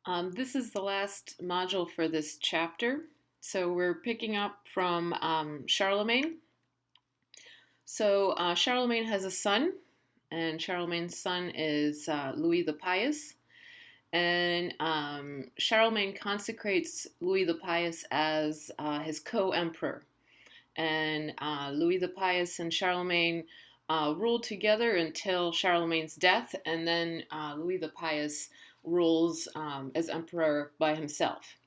This is the last module for this chapter. So we're picking up from Charlemagne. Charlemagne has a son, and Charlemagne's son is Louis the Pious. And Charlemagne consecrates Louis the Pious as his co-emperor. And Louis the Pious and Charlemagne ruled together until Charlemagne's death, and then Louis the Pious rules as emperor by himself.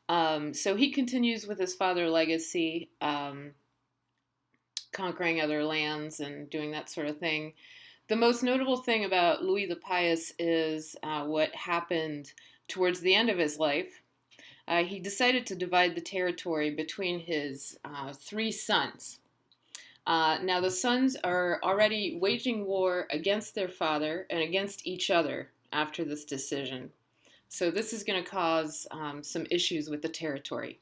So he continues with his father legacy, conquering other lands and doing that sort of thing. The most notable thing about Louis the Pious is what happened towards the end of his life. He decided to divide the territory between his three sons. Now, the sons are already waging war against their father and against each other after this decision. So this is going to cause some issues with the territory.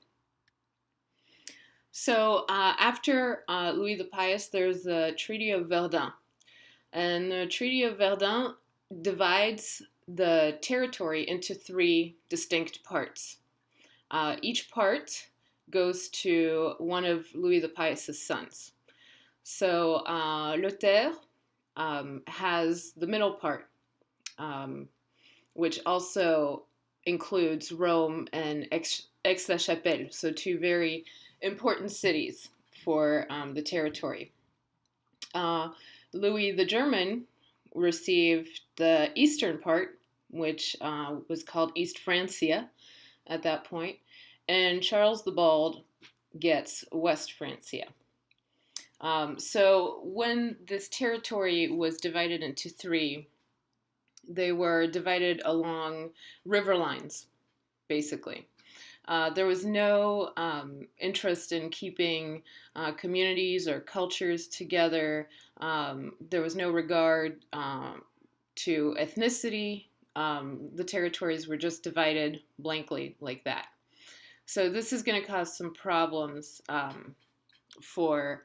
So after Louis the Pious, there's the Treaty of Verdun. And the Treaty of Verdun divides the territory into three distinct parts. Each part goes to one of Louis the Pious's sons. So Lothaire has the middle part, which also includes Rome and Aix-la-Chapelle, so two very important cities for the territory. Louis the German received the eastern part, which was called East Francia at that point, and Charles the Bald gets West Francia. So when this territory was divided into three, they were divided along river lines, basically. There was no interest in keeping communities or cultures together. There was no regard to ethnicity. The territories were just divided blankly like that. So this is going to cause some problems for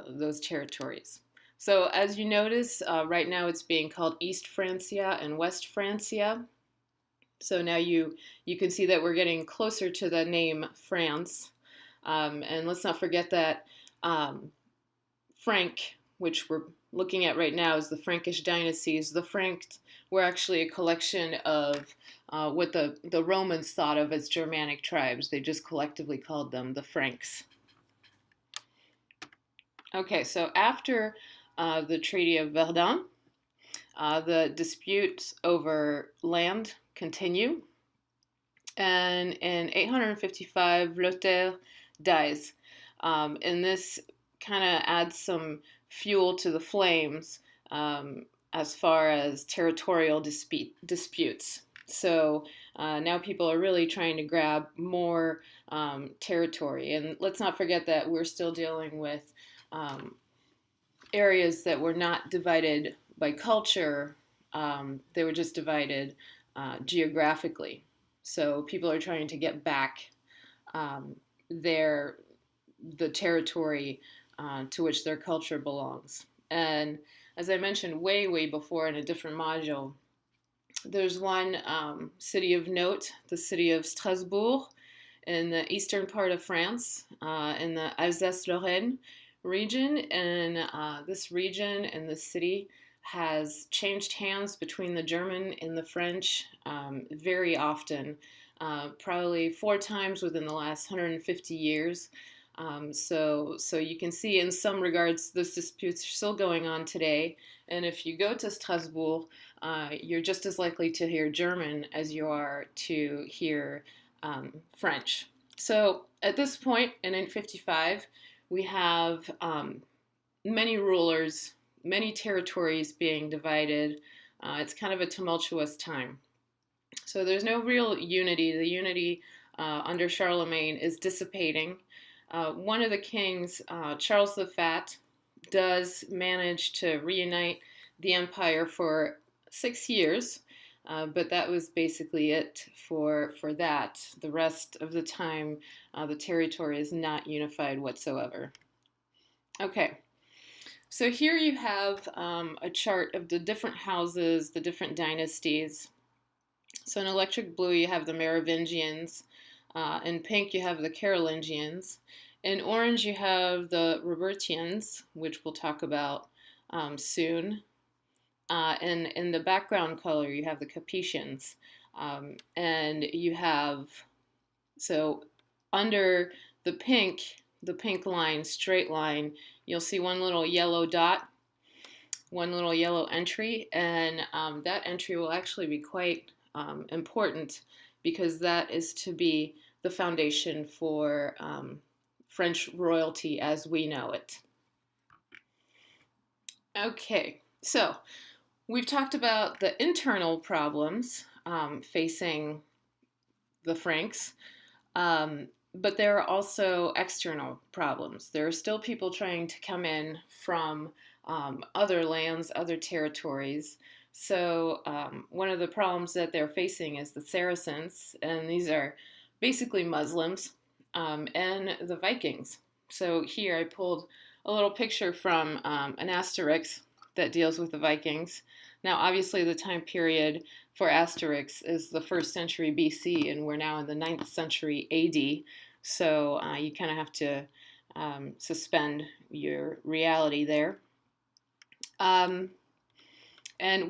those territories. So as you notice, right now it's being called East Francia and West Francia. So now you can see that we're getting closer to the name France. And let's not forget that Frank, which we're looking at right now, is the Frankish dynasties. The Franks were actually a collection of what the Romans thought of as Germanic tribes. They just collectively called them the Franks. Okay, so after the Treaty of Verdun, the disputes over land continue. And in 855, Lothaire dies. And this kind of adds some fuel to the flames as far as territorial disputes. So now people are really trying to grab more territory. And let's not forget that we're still dealing with areas that were not divided by culture. They were just divided geographically. So people are trying to get back the territory to which their culture belongs. And as I mentioned way before in a different module, there's one city of note, the city of Strasbourg, in the eastern part of France, in the Alsace-Lorraine region. And this region and this city has changed hands between the German and the French very often, probably 4 times within the last 150 years. So you can see in some regards those disputes are still going on today. And if you go to Strasbourg, you're just as likely to hear German as you are to hear French. So at this point in 855, we have many rulers, many territories being divided. It's kind of a tumultuous time. So there's no real unity. The unity under Charlemagne is dissipating. One of the kings, Charles the Fat, does manage to reunite the empire for 6 years, but that was basically it for that. The rest of the time, the territory is not unified whatsoever. Okay. So here you have a chart of the different houses, the different dynasties. So in electric blue, you have the Merovingians. In pink, you have the Carolingians. In orange, you have the Robertians, which we'll talk about soon. And in the background color, you have the Capetians. And you have, so under the pink line, straight line, you'll see one little yellow dot, one little yellow entry, and that entry will actually be quite important because that is to be the foundation for French royalty as we know it. Okay, so we've talked about the internal problems facing the Franks, but there are also external problems. There are still people trying to come in from other lands, other territories. So one of the problems that they're facing is the Saracens, and these are basically Muslims, and the Vikings. So here I pulled a little picture from an Asterix that deals with the Vikings. Now, obviously, the time period for Asterix is the 1st century BC, and we're now in the 9th century AD. So you kind of have to suspend your reality there. And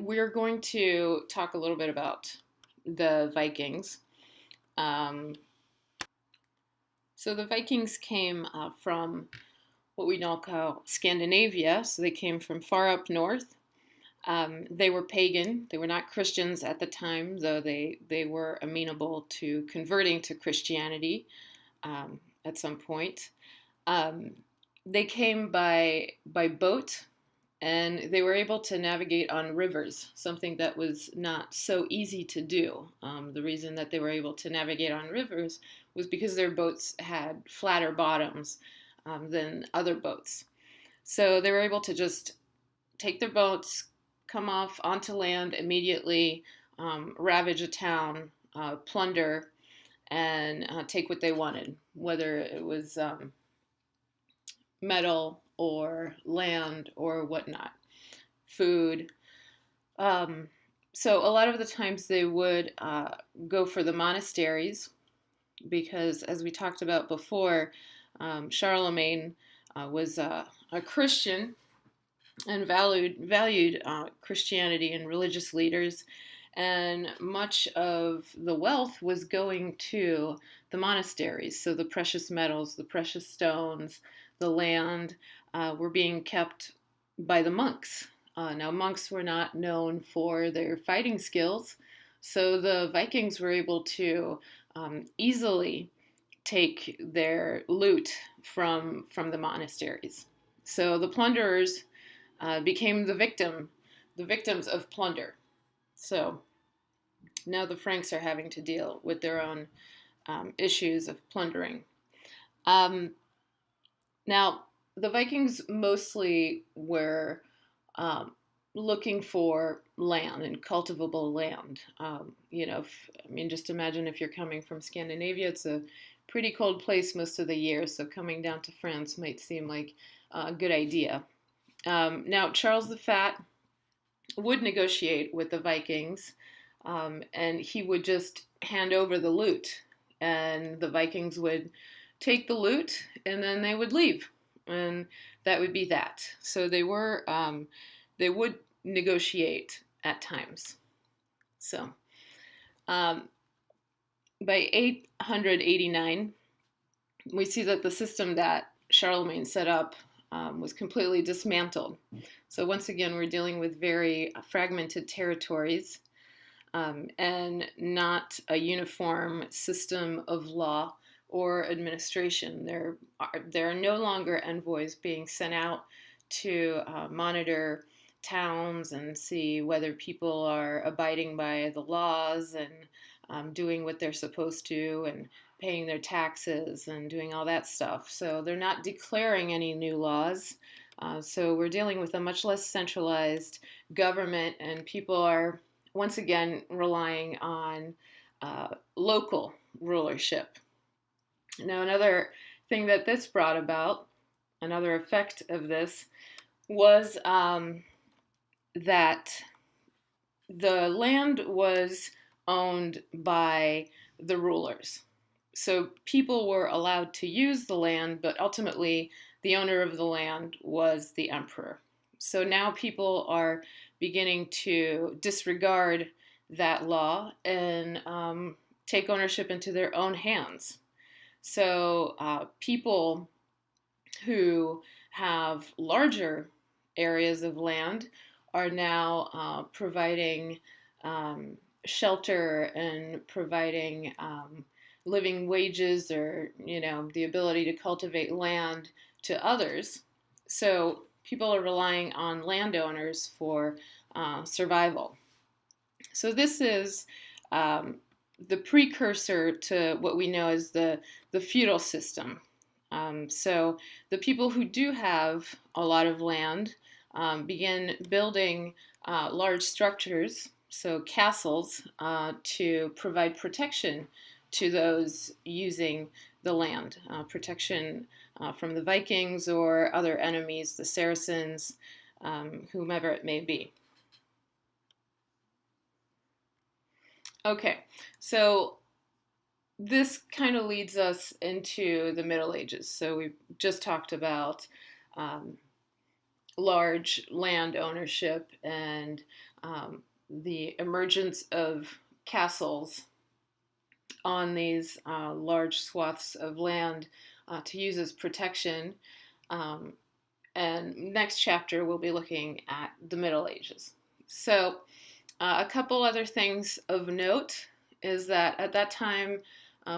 we're going to talk a little bit about the Vikings. So the Vikings came from what we now call Scandinavia. So they came from far up north. They were pagan. They were not Christians at the time, though they were amenable to converting to Christianity at some point. They came by boat, and they were able to navigate on rivers, something that was not so easy to do. The reason that they were able to navigate on rivers was because their boats had flatter bottoms than other boats. So they were able to just take their boats, come off onto land immediately, ravage a town, plunder, and take what they wanted, whether it was metal or land or whatnot, food. So a lot of the times they would go for the monasteries because, as we talked about before, Charlemagne was a Christian and valued Christianity and religious leaders, and much of the wealth was going to the monasteries. So the precious metals, the precious stones, the land were being kept by the monks. Now, monks were not known for their fighting skills, so the Vikings were able to easily take their loot from the monasteries. So the plunderers became the victims of plunder. So now the Franks are having to deal with their own issues of plundering. Now, the Vikings mostly were looking for land and cultivable land. Just imagine if you're coming from Scandinavia, it's a pretty cold place most of the year, so coming down to France might seem like a good idea. Now, Charles the Fat would negotiate with the Vikings, and he would just hand over the loot, and the Vikings would take the loot, and then they would leave, and that would be that. So they would negotiate at times. So by 889, we see that the system that Charlemagne set up was completely dismantled. So once again, we're dealing with very fragmented territories and not a uniform system of law or administration. There are no longer envoys being sent out to monitor towns and see whether people are abiding by the laws and doing what they're supposed to and paying their taxes and doing all that stuff. So they're not declaring any new laws. So we're dealing with a much less centralized government, and people are once again relying on local rulership. Now, another thing that this brought about, another effect of this, was that the land was owned by the rulers. So people were allowed to use the land, but ultimately the owner of the land was the emperor. So now people are beginning to disregard that law and take ownership into their own hands. So people who have larger areas of land are now providing shelter and providing living wages, or the ability to cultivate land to others. So people are relying on landowners for survival. So this is the precursor to what we know as the feudal system. So the people who do have a lot of land begin building large structures, so castles, to provide protection to those using the land, protection from the Vikings or other enemies, the Saracens, whomever it may be. Okay, so this kind of leads us into the Middle Ages. So we just talked about large land ownership and the emergence of castles on these large swaths of land to use as protection. And next chapter, we'll be looking at the Middle Ages. So a couple other things of note is that at that time,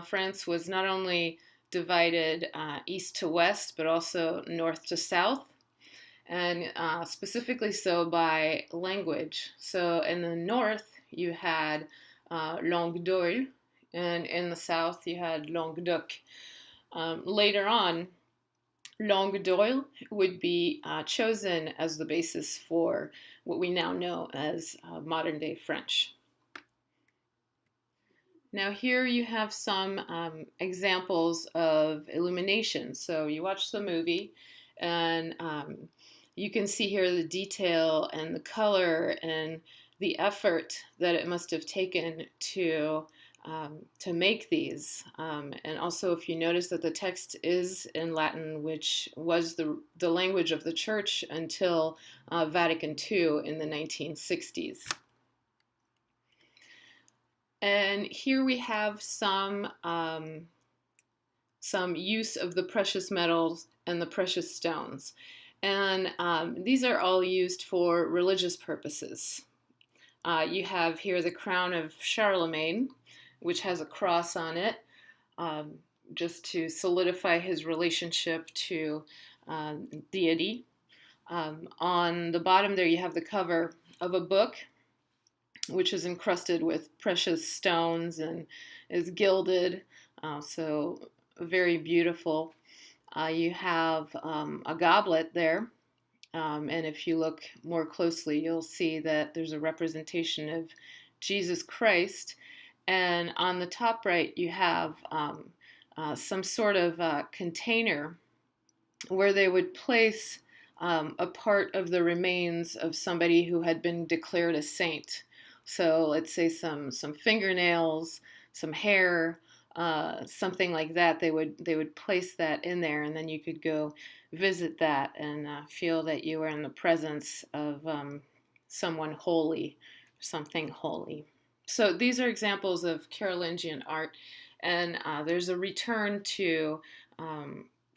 France was not only divided east to west, but also north to south, and specifically so by language. So in the north, you had Langue d'Oil, and in the south, you had Languedoc. Later on, Langue d'Oil would be chosen as the basis for what we now know as modern-day French. Now here you have some examples of illumination. So you watch the movie and you can see here the detail and the color and the effort that it must have taken to make these. And also, if you notice that the text is in Latin, which was the language of the church until Vatican II in the 1960s. And here we have some use of the precious metals and the precious stones. And these are all used for religious purposes. You have here the crown of Charlemagne, which has a cross on it, just to solidify his relationship to deity. On the bottom there, you have the cover of a book, which is encrusted with precious stones and is gilded, so very beautiful. You have a goblet there, and if you look more closely, you'll see that there's a representation of Jesus Christ. And on the top right, you have some sort of container where they would place a part of the remains of somebody who had been declared a saint. So let's say some fingernails, some hair, something like that. They would place that in there, and then you could go visit that and feel that you were in the presence of someone holy, something holy. So these are examples of Carolingian art, and there's a return to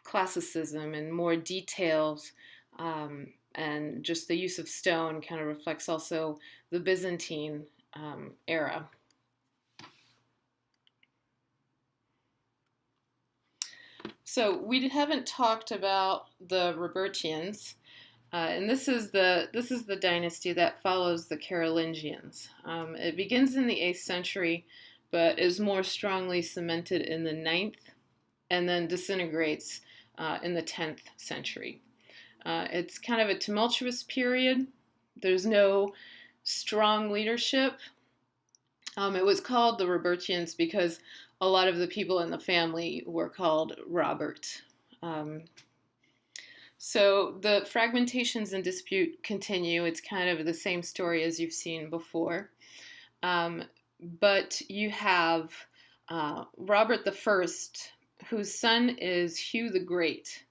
classicism and more details, and just the use of stone kind of reflects also the Byzantine era. So we haven't talked about the Robertians. And this is the dynasty that follows the Carolingians. It begins in the 8th century, but is more strongly cemented in the 9th, and then disintegrates in the 10th century. It's kind of a tumultuous period. There's no strong leadership. It was called the Robertians because a lot of the people in the family were called Robert. So the fragmentations and dispute continue. It's kind of the same story as you've seen before. but you have Robert I, whose son is Hugh the Great.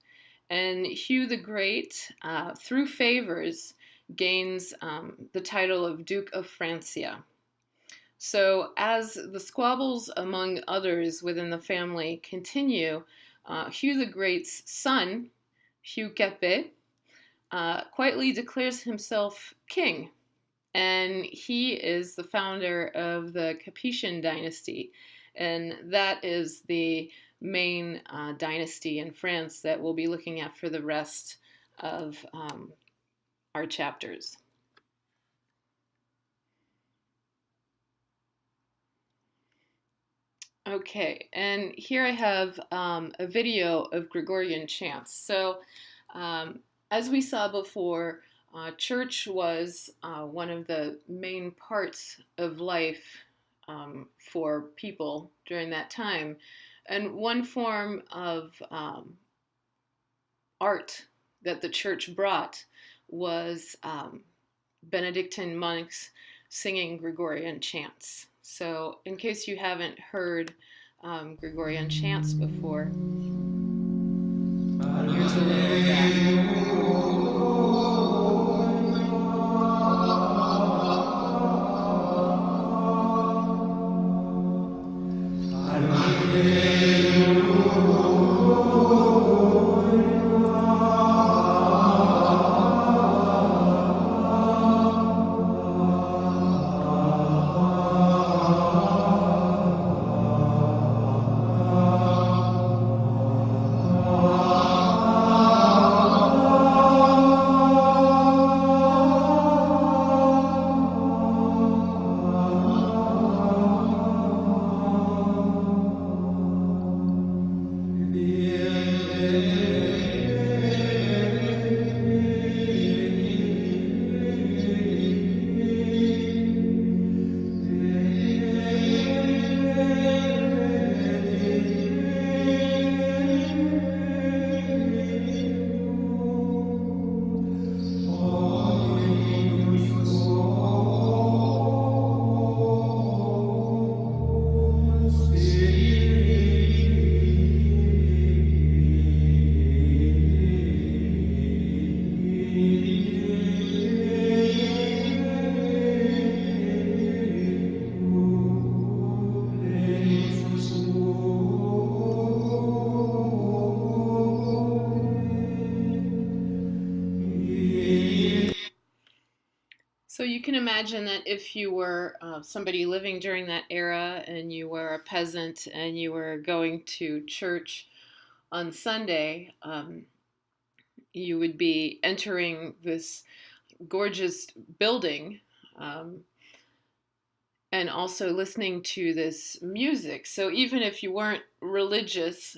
And Hugh the Great, through favors, gains the title of Duke of Francia. So, as the squabbles among others within the family continue, Hugh the Great's son, Hugh Capet, quietly declares himself king. And he is the founder of the Capetian dynasty. And that is the main dynasty in France that we'll be looking at for the rest of our chapters. Okay, and here I have a video of Gregorian chants. So, as we saw before, church was one of the main parts of life for people during that time. And one form of art that the church brought was Benedictine monks singing Gregorian chants. So, in case you haven't heard Gregorian chants before, here's a little of that. So you can imagine that if you were somebody living during that era and you were a peasant and you were going to church on Sunday, you would be entering this gorgeous building and also listening to this music. So even if you weren't religious,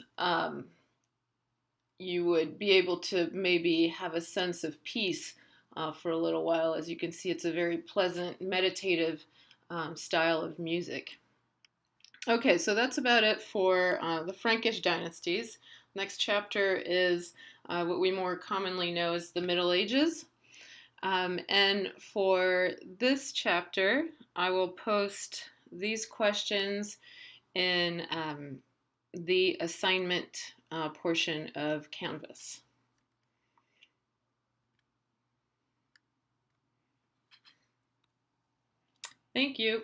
you would be able to maybe have a sense of peace for a little while. As you can see, it's a very pleasant, meditative style of music. Okay, so that's about it for the Frankish dynasties. Next chapter is what we more commonly know as the Middle Ages. And for this chapter, I will post these questions in the assignment portion of Canvas. Thank you.